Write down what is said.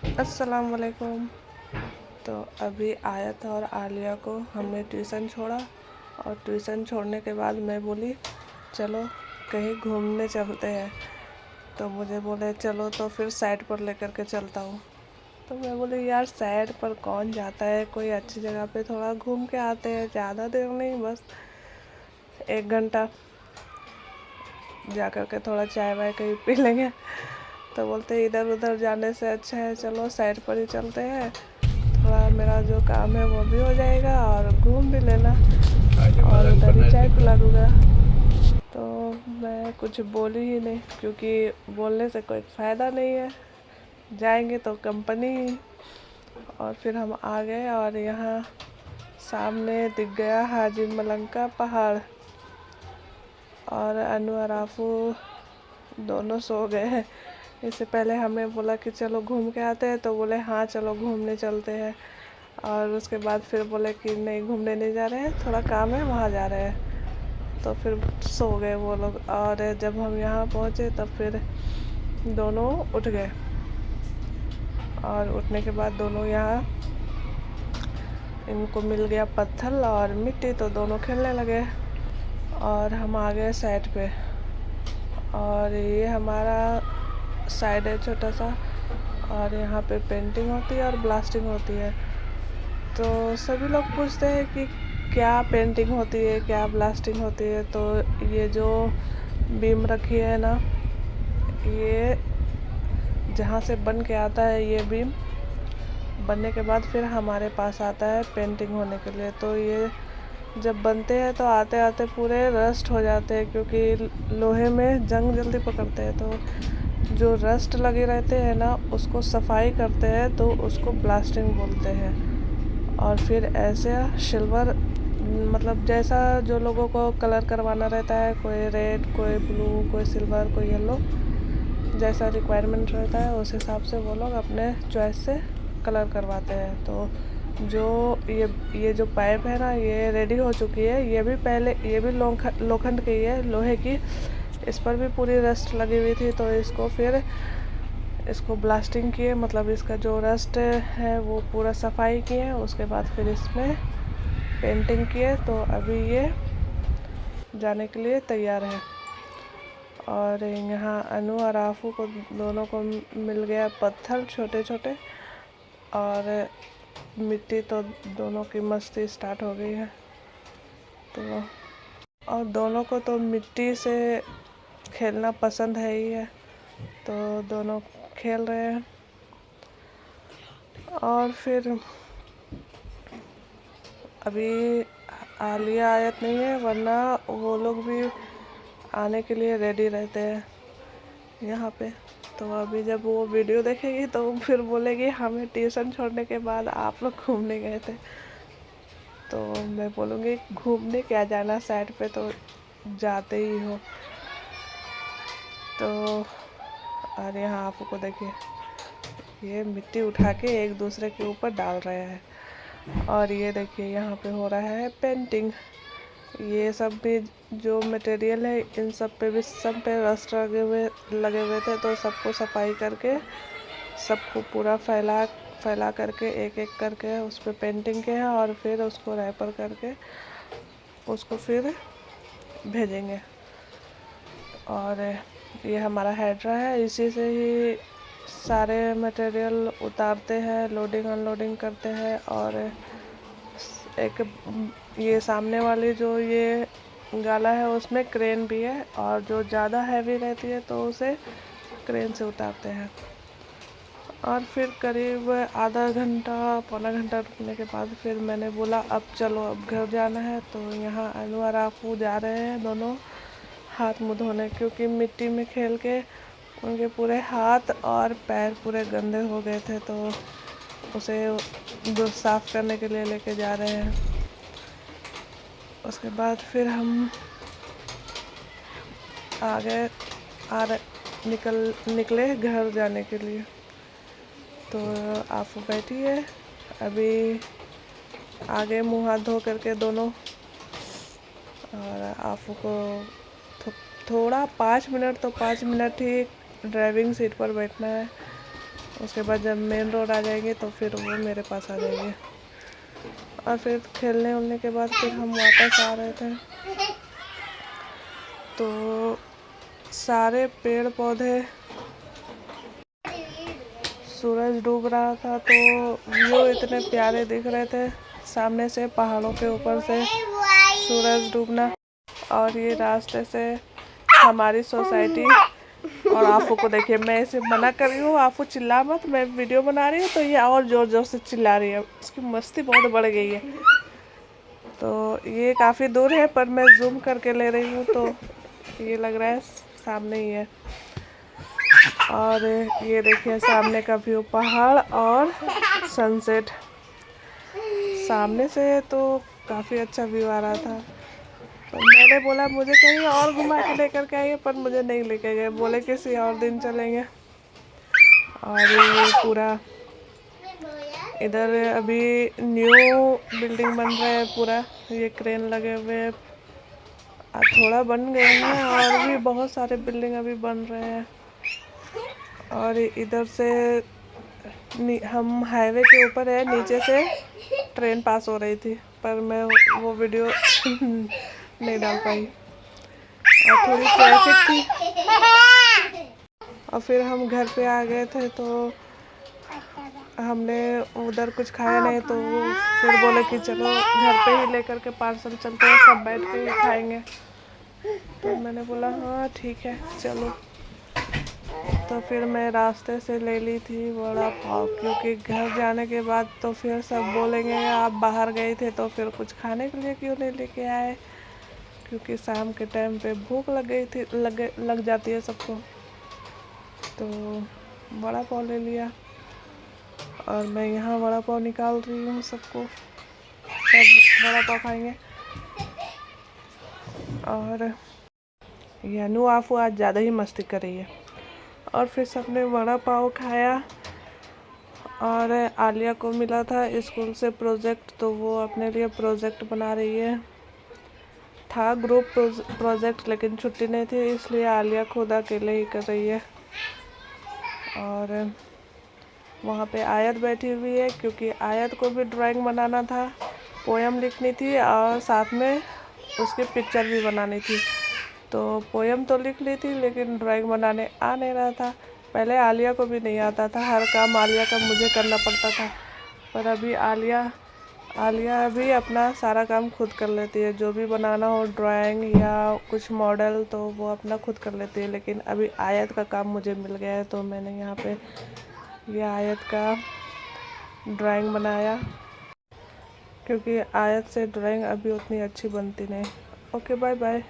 अस्सलाम वालेकुम। तो अभी आयत और आलिया को हमने ट्यूशन छोड़ा और ट्यूशन छोड़ने के बाद मैं बोली चलो कहीं घूमने चलते हैं। तो मुझे बोले चलो तो फिर साइड पर लेकर के चलता हूँ। तो मैं बोली यार साइड पर कौन जाता है, कोई अच्छी जगह पे थोड़ा घूम के आते हैं, ज़्यादा देर नहीं, बस 1 घंटा जा कर के थोड़ा चाय वाय कहीं पी लेंगे। तो बोलते इधर उधर जाने से अच्छा है चलो साइड पर ही चलते हैं, थोड़ा मेरा जो काम है वो भी हो जाएगा और घूम भी लेना और उधर ही चाय पिला दूँगा। तो मैं कुछ बोली ही नहीं, क्योंकि बोलने से कोई फ़ायदा नहीं है, जाएंगे तो कंपनी ही। और फिर हम आ गए और यहाँ सामने दिख गया हाजी मलंग का पहाड़ और अनु और आफू दोनों सो गए हैं। इससे पहले हमें बोला कि चलो घूम के आते हैं, तो बोले हाँ चलो घूमने चलते हैं। और उसके बाद फिर बोले कि नहीं घूमने नहीं जा रहे हैं, थोड़ा काम है वहाँ जा रहे हैं। तो फिर सो गए वो लोग। और जब हम यहाँ पहुँचे तब फिर दोनों उठ गए और उठने के बाद दोनों यहाँ इनको मिल गया पत्थर और मिट्टी, तो दोनों खेलने लगे और हम आ गए साइड पे। और ये हमारा साइड है छोटा सा और यहाँ पे पेंटिंग होती है और ब्लास्टिंग होती है। तो सभी लोग पूछते हैं कि क्या पेंटिंग होती है, क्या ब्लास्टिंग होती है। तो ये जो बीम रखी है ना, ये जहाँ से बन के आता है, ये बीम बनने के बाद फिर हमारे पास आता है पेंटिंग होने के लिए। तो ये जब बनते हैं तो आते आते पूरे रस्ट हो जाते हैं, क्योंकि लोहे में जंग जल्दी पकड़ते हैं। तो जो रस्ट लगे रहते हैं ना, उसको सफाई करते हैं तो उसको ब्लास्टिंग बोलते हैं। और फिर ऐसे सिल्वर, मतलब जैसा जो लोगों को कलर करवाना रहता है, कोई रेड, कोई ब्लू, कोई सिल्वर, कोई येलो, जैसा रिक्वायरमेंट रहता है उस हिसाब से वो लोग अपने चॉइस से कलर करवाते हैं। तो जो ये जो पाइप है ना, ये रेडी हो चुकी है। ये भी पहले ये भी लोखंड की है, लोहे की। इस पर भी पूरी रस्ट लगी हुई थी, तो इसको ब्लास्टिंग किए, मतलब इसका जो रस्ट है वो पूरा सफाई किए। उसके बाद फिर इसमें पेंटिंग किए। तो अभी ये जाने के लिए तैयार है। और यहाँ अनु और आफू को दोनों को मिल गया पत्थर छोटे छोटे और मिट्टी। तो दोनों की मस्ती स्टार्ट हो गई है। तो और दोनों को तो मिट्टी से खेलना पसंद है ही है, तो दोनों खेल रहे हैं। और फिर अभी आलिया आयत नहीं है, वरना वो लोग भी आने के लिए रेडी रहते हैं यहाँ पे। तो अभी जब वो वीडियो देखेगी तो फिर बोलेगी हमें ट्यूशन छोड़ने के बाद आप लोग घूमने गए थे। तो मैं बोलूँगी घूमने क्या जाना, साइड पे तो जाते ही हो। तो और यहाँ आपको देखिए, ये मिट्टी उठा के एक दूसरे के ऊपर डाल रहे हैं। और ये देखिए यहाँ पे हो रहा है पेंटिंग। ये सब भी जो मटेरियल है, इन सब पे भी सब पे रस्ट लगे हुए थे। तो सबको सफाई करके सबको पूरा फैला करके एक एक करके उस पर पेंटिंग के हैं और फिर उसको रैपर करके उसको फिर भेजेंगे। और ये हमारा हेड्रा है, इसी से ही सारे मटेरियल उतारते हैं, लोडिंग अनलोडिंग करते हैं। और एक ये सामने वाली जो ये गाला है उसमें क्रेन भी है, और जो ज़्यादा हैवी रहती है तो उसे क्रेन से उतारते हैं। और फिर करीब आधा घंटा पौना घंटा रुकने के बाद फिर मैंने बोला अब चलो अब घर जाना है। तो यहाँ अनु और आफू जा रहे हैं दोनों हाथ मुँह धोने, क्योंकि मिट्टी में खेल के उनके पूरे हाथ और पैर पूरे गंदे हो गए थे। तो उसे साफ करने के लिए लेके जा रहे हैं। उसके बाद फिर हम आगे निकले घर जाने के लिए। तो आफू बैठी है अभी आगे मुँह हाथ धो करके दोनों। और आफू को थोड़ा 5 मिनट तो 5 मिनट ही ड्राइविंग सीट पर बैठना है। उसके बाद जब मेन रोड आ जाएंगे तो फिर वो मेरे पास आ जाएंगे। और फिर खेलने उलने के बाद फिर हम वापस आ रहे थे तो सारे पेड़ पौधे, सूरज डूब रहा था तो व्यू इतने प्यारे दिख रहे थे सामने से, पहाड़ों के ऊपर से सूरज डूबना। और ये रास्ते से हमारी सोसाइटी, और आफू को देखिए, मैं इसे मना कर रही हूँ आफू चिल्ला मत, मैं वीडियो बना रही हूँ तो ये और जोर जोर से चिल्ला रही है, उसकी मस्ती बहुत बढ़ गई है। तो ये काफ़ी दूर है पर मैं जूम करके ले रही हूँ तो ये लग रहा है सामने ही है। और ये देखिए सामने का व्यू, पहाड़ और सनसेट सामने से, तो काफ़ी अच्छा व्यू आ रहा था। तो मैंने बोला मुझे कहीं और घुमा के लेकर के आइए, पर मुझे नहीं लेके गए, बोले किसी और दिन चलेंगे। और ये पूरा इधर अभी न्यू बिल्डिंग बन रहा है पूरा, ये क्रेन लगे हुए थोड़ा बन गए हैं और भी बहुत सारे बिल्डिंग अभी बन रहे हैं। और इधर से हम हाईवे के ऊपर है, नीचे से ट्रेन पास हो रही थी पर मैं वो वीडियो नहीं डाल पाई और थोड़ी ट्रैफिक थी। और फिर हम घर पे आ गए थे तो हमने उधर कुछ खाया नहीं तो फिर बोले कि चलो घर पे ही लेकर के पार्सल चलते हैं, सब बैठ के ही खाएंगे। तो मैंने बोला हाँ ठीक है चलो। तो फिर मैं रास्ते से ले ली थी वड़ा पाव, क्योंकि घर जाने के बाद तो फिर सब बोलेंगे आप बाहर गए थे तो फिर कुछ खाने के लिए क्यों नहीं लेके आए, क्योंकि शाम के टाइम पे भूख लग गई थी, लग जाती है सबको। तो वड़ा पाव ले लिया और मैं यहाँ वड़ा पाव निकाल रही हूँ सबको, सब वड़ा पाव खाएंगे। और यानू आफू आज ज़्यादा ही मस्ती कर रही है। और फिर सबने वड़ा पाव खाया। और आलिया को मिला था स्कूल से प्रोजेक्ट, तो वो अपने लिए प्रोजेक्ट बना रही है। था ग्रुप प्रोजेक्ट लेकिन छुट्टी नहीं थी, इसलिए आलिया खुद अकेले ही कर रही है। और वहाँ पे आयत बैठी हुई है, क्योंकि आयत को भी ड्राइंग बनाना था, पोएम लिखनी थी और साथ में उसकी पिक्चर भी बनानी थी। तो पोएम तो लिख ली थी लेकिन ड्राइंग बनाने आ नहीं रहा था। पहले आलिया को भी नहीं आता था, हर काम आलिया का मुझे करना पड़ता था। पर अभी आलिया भी अपना सारा काम खुद कर लेती है, जो भी बनाना हो ड्राइंग या कुछ मॉडल तो वो अपना खुद कर लेती है। लेकिन अभी आयत का काम मुझे मिल गया है तो मैंने यहाँ पे ये आयत का ड्राइंग बनाया, क्योंकि आयत से ड्राइंग अभी उतनी अच्छी बनती नहीं। Okay bye bye.